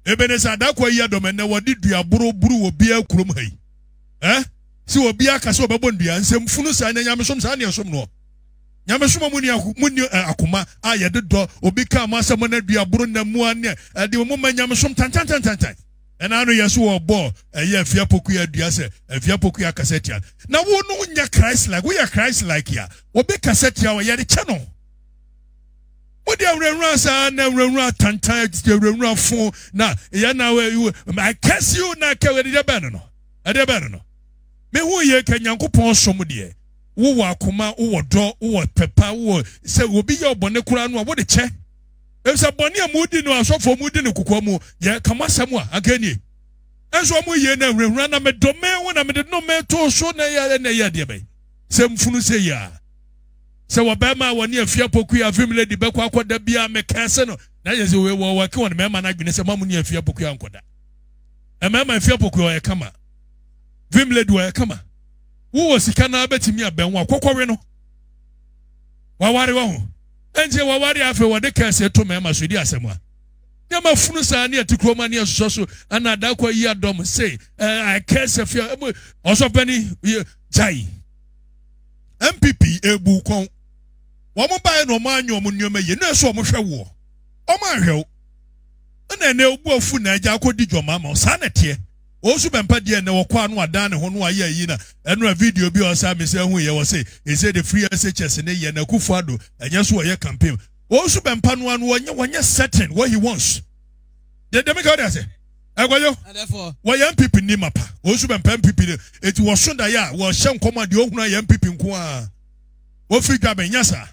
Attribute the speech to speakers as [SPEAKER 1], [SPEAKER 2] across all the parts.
[SPEAKER 1] Ebeneza da kwa yi adom na wodi dua buru obi akurum hai si obi aka se obebon dua nsem funu sa na nyamesom sa na yesom no nyamesom muni akoma aye dedo obi ka amasem na dua buru na mu ane de mo ma nyamesom tan ena anu yeso obo eye afia poku ya dua se afia poku ya kasetia na wo no nya Christ like we are Christ like ya obi kasetia wo ye de che no what the run sa na run tantan the run phone na ya na I curse you na ka we de ben no e de ben no me hu ye ka Nyankopon som de wo wa akoma wo do wo pepa wo se obi ye obone kura no wo de che e se bone amudi no asofo mudi ne kokwa mu ye kamasam a agani enso mu ye na run na me do me wo na me de no me to so na ya de be se mfunu se ya se wabema woni afia poku ya family di bekwa akoda bia me kanse no na ye se we wo ke won mema na dwene se mamu ni afia poku ya ankoda e mema afia poku ya kama family di wa kama wo sika na betimi abenwa akokɔwe no waware wo ho enje waware afa wode kanse to mema so di asɛm nyama funu sa na atikroma na so ana da kwa yi adom say I kanse afia osopani jai MPP ebu kon womo bae no manyo mo nyoma ye na so mo hwe wo o ma hwe na na ebu afu na agya akodi dwoma ma sa na te o su bempa de na wo kwa no ada ne ho no aye yi na eno a video bi o sa me se hu ye wo say e say the free SHS ne ye na kufu ado anya so ye campaign o su bempa no anu wonye certain what he wants de me go there say egwayo therefore wo ye MPP ni mapa o su bempa MPP eti wo so da ya wo hye nkoma de ohunu ye MPP nko a wo fi gba benyasa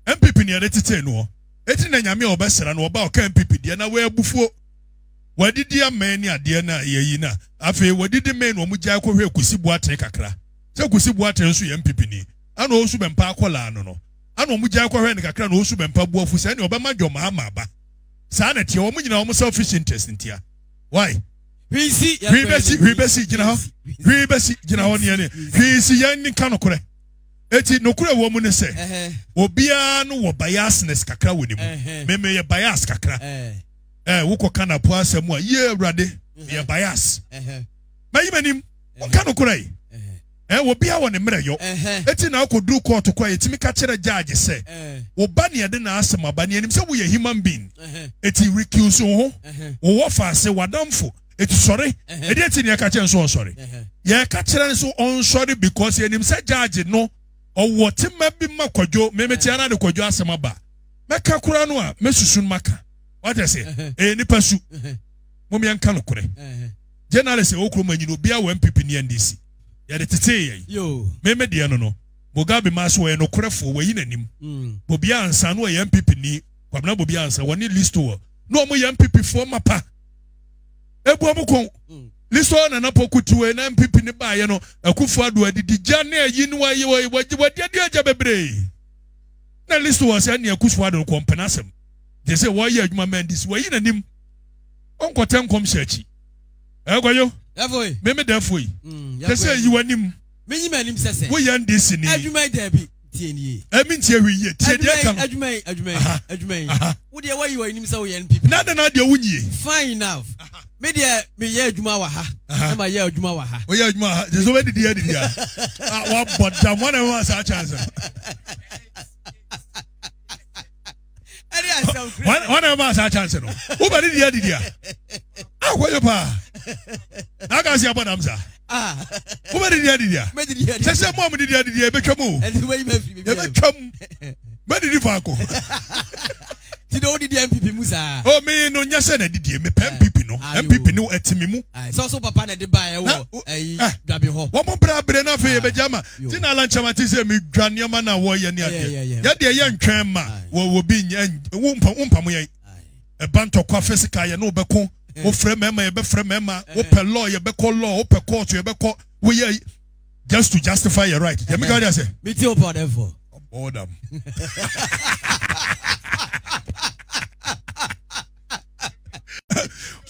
[SPEAKER 1] MPP ni ade tete no eti na nyame obesera no oba oka MPP de na we abufuo wadidi amani ade na yeyi na afi wadidi men no mugya akɔhwe kusibu ate kakra se kusibu ate nso ye MPP ni ana osu bempa akola no no ana mugya akɔhwe ne kakra na osu bempa buafu se ne obama dwoma ama sa na tie wo nyina wo selfish interest ntia why we besi gina ho ne ne we si yan ni kanokore eti nokure wo mu ne se obia no wo biasness kakra woni mu me ye bias kakra wo kana po asem a ye awrade ye bias mayimanim wo kanokore obia wo ne mreyo eti na akodu court kwa etimi ka kire judge se wo ba ne de na asem aba ne anim se wo ye human being eti recuse ho wo fa se wadamfo eti sorry edi eti ne ka kire so sorry ye ka kire so on sorry because anim se judge no owo tema bi makwadwo memeti ana de kwadwo asema ba meka kura no a mesusu maka what I say nipa su momi anka no kure journalist okuro manyi no bia wo MPP ni NDC ya de tete ye yo meme de no Mugabe maso we no kurefo we yinanim bobia ansa no ye MPP ni kwamna bobia ansa woni listo no mo ye MPP fo mapa ebu amukon listo na napokutu we na MPP ni ba ye no akufu ado adidi gya na yi no waye wadi agya bebre na listo was ya ne akufu ado kompenasem they say why you man this we yinanim onkotem kom searchi egwayo evoy meme defo yi they say you anim menyi manim sese we yan this ni adwuma dabi tie ni emi tie wi ye tie de kam adwuma wo de why you anim say we yan people na de wunyi fine enough me de me ye adwuma wa ha na ma ye adwuma wa ha we ye adwuma ha they so we did ya wa bodam one and one sa chance one of us a chance no who be did ya akwa yo pa aka si abona mza who be did ya say mom did ya betwam betwam me did fa ko ti do did MPP musa oh me no nya say na did me MPP no MPP no etimi mu so papa na de ba e wo dwabe ho wo mo bra na fe be jama ti na lancha mati say me dwane ma na wo ye ne ade ya de ye ntwen ma wo bi wo mpa mo ye e banto kwa physical ye no be ko wo frɛ mema ye be frɛ mema wo pe law ye be call law wo pe court ye be call wo ye just to justify your right ye me go say me ti open them for boredom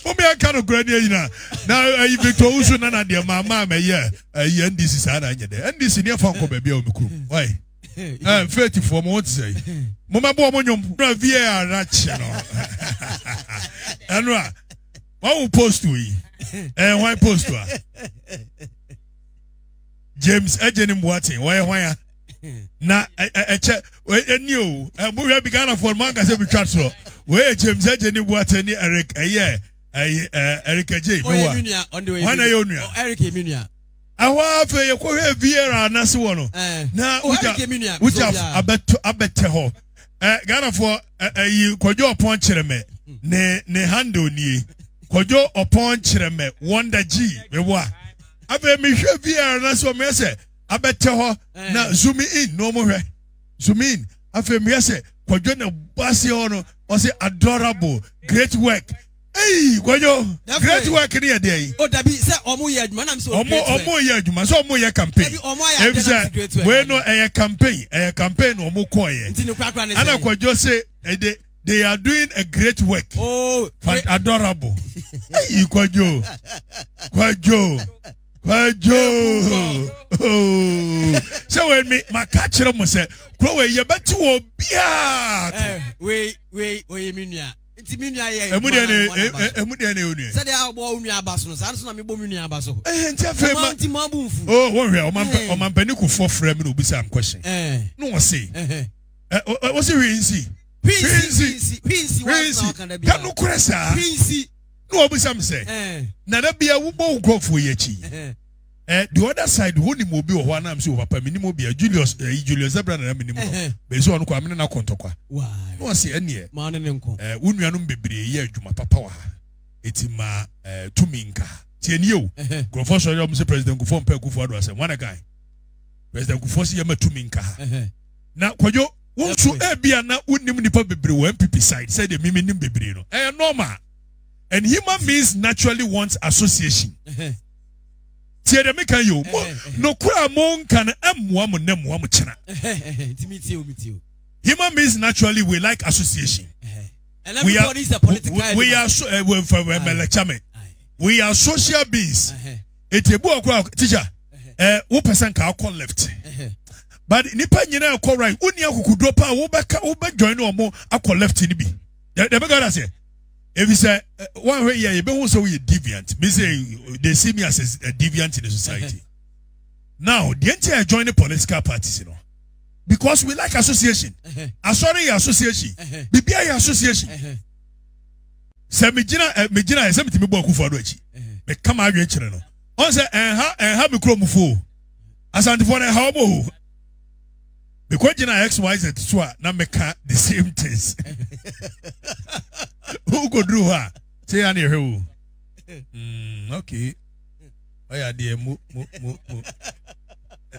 [SPEAKER 1] Omi akano grade yina na Victor Usu na de mama me ye NDC sa na nye de NDC ne fa nko bebia omikuru why faith for mo what say mo mabo mo nyom na VAR na che no enwa Why post we? Why post we? James Ejeni Mwati. Why? Na check new we began for manga say we chat so where James Ejeni Mwati ni Eric Eric J. When are you Eric Eminia? Awa fe ye ko hwe Viera na se wono na uja abete ho Ghana for kojo opon kireme ne handle ni kojo opon kireme Wonder G me wa abe me hwe Viera na so me se abete ho na zoom in no mo hwe zoom in afa me se kojo na base ho no o say adorable great work. Hey, Kojo, great work in here day.
[SPEAKER 2] Oh, Dabi, say omo ye adwuma na me so.
[SPEAKER 1] Omo ye adwuma, so omo ye campaign. We no a campaign omo ko ye. Ana Kojo say they are doing a great work.
[SPEAKER 2] Oh,
[SPEAKER 1] but adorable. Hey, Kojo. Oh, so when me my catcher mo say, "Kro we ye betu obia."
[SPEAKER 2] We minia. Eminia ye.
[SPEAKER 1] Eminia ne onu.
[SPEAKER 2] Say dey abo onu abaso no. San so na me bo onu abaso.
[SPEAKER 1] Ntia fe ma.
[SPEAKER 2] Anti mabunfu.
[SPEAKER 1] Oh, won hwe o man pani ku for frame no obisa am question. No wo say. Wo say we nsi. Pinsi. Ka no kresa. Pinsi. No obisa am say. Na da bia wo bo grofo ye chi. The other side who ni mo bi o ho anam say o papa minimo bia Julius Zebra na minimo no. Be so on kwa me na kontokwa. No say ene
[SPEAKER 2] ma ne nko.
[SPEAKER 1] Unuanum bebre ye adwuma papa wa ha. Etima tuminka. Tie ni o. Grofo so yo say President Kufo mpa Kufo ado asem. One guy. President Kufo say ma tuminka. Na Kojo wonso e bia na unim nipa bebre wo MPP side say the mimi nim bebre no. Normal. And human beings naturally wants association. Tie de meka yo no kura mo nkan amwa mo nem mo chena. Human beings naturally we like association.
[SPEAKER 2] And everybody is a political.
[SPEAKER 1] We are we are social beings. Etebu akwa teacher wo person ka call left. But nipa nyina call right. Uni akukudo pa wo be join no mo akọ left ni bi. De be God say if you say one way you be who say we deviant. Me say they see me as a deviant in the society. Now the entire join the political parties, you know. Because we like association. Asori association. Bibia association. Say me gina say me timi bo Akufo Addo achi. Me come adwe kire no. On say ha me kro mufo. Asante for na ha obo. Because gina XYZ so na me ka the same things. Who go do her? Say ani hewu. Okay. Oya de mu.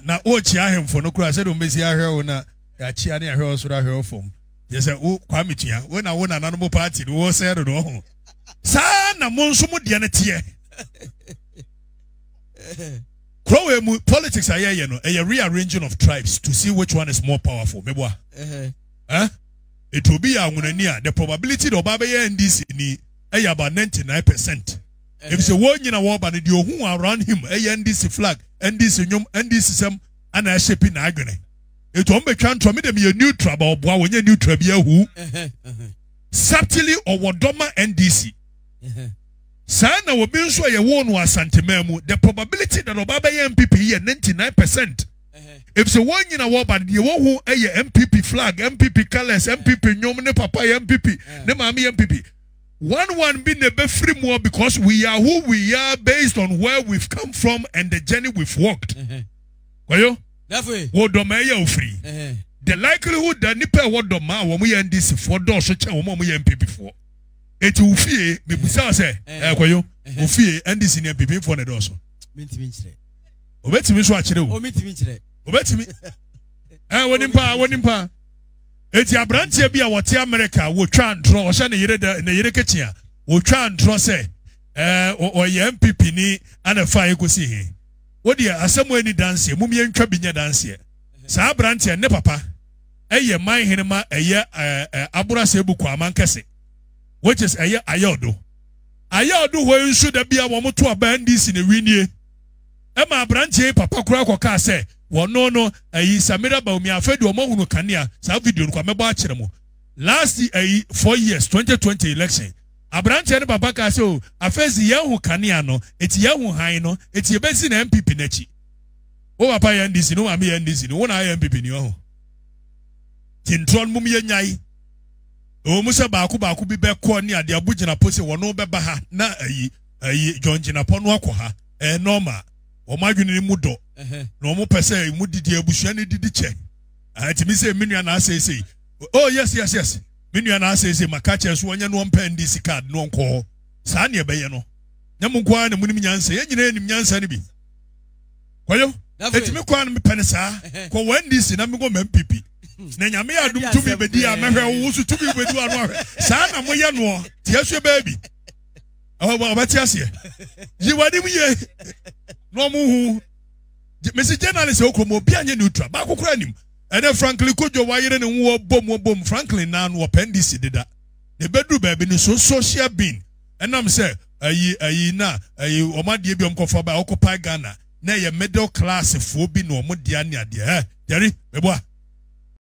[SPEAKER 1] Na ochi ahemfo no kura say do mesi ahwe na ya chi ani ahwe osoro ahwe ofom. Je say o kwa metua. We na nanu party no say do no. Sa na mo nso mu de na tie. Krowe mu politics aye no, a rearranging of tribes to see which one is more powerful. Meboa. It will be the probability of Baba NDC ni about 99%. If it's a one in a war, but the who around him, NDC flag, NDC nyum, NDC sem, and I shaping agony. It won't be trying to make them a neutral, but when you neutral, who subtly or Wadoma NDC. Sana will be so a one was Santimemu, the probability that Obaba MPP here 99%. If the one in a war, but the one who a MPP flag, MPP colors, MPP, Nyomne Papa, MPP, Nemami MPP. 1-1 being a bit free more because we are who we are based on where we've come from and the journey we've walked. Wayo? What domaya free? The likelihood that Nipa what doma when we end this for doors such a woman we MPP for. It will fear me say, Wayo, Ufie and this in MPP for the doors. Obeti me so achire wo. Obeti me. Wonimpa. Eti abrantie bia wote America wo twa ntro o hye ne yire ketia wo twa ntro se o MPP ni ana fa ekosi he wo dia asemo ani dance mum ye ntwa binya dance sa abrantie ne papa eye man henema eye aburase ebuku amankese which is eye ayodo wo nsu da bia wo moto aba ndisi ne winie ma abrantie papa kura koka se no Samira Baumi afedi omohunu kanea sa video no kwa mebo akire mo last 4 years 2020 election Abranche ne papa ka se o afezi ye hu kanea no eti ye hu han no eti ye besi na MPP nachi o papa ye ndisi no ma me ye ndisi no wona ye MPP ni ho tintron mum ye nyai o musa baako bi be ko ne ade abugina pose wono be ba ha na ayi jonjina pono akọ ha normal o madwene ni mudo no mo pese mu didi abusua ne didi che atimi se menua na asese oh yes menua na asese makache so onye no mpa ndisi card no nko saa ne be ye no nyam nko na munim nyansa ye nyina enim nyansa ne bi kwayo etimi kwa na mepene saa ko wandisi na me go MPP na nyame ya dum tumi bedi a mehwe wo so tumi bedi anu saa na moye no tie so baby obati ase yi wadi mu ye no mu hu Mr. Journalist okomo bi anye neutral ba kokora nim ene Franklin Kojo wayere ne wo bom Franklin na no appendix dida de bedu ba bi ni so social being enam say ayi na omade bi omkofa ba occupy Ghana na ye middle class fo bi no omode ane ade jerry meboa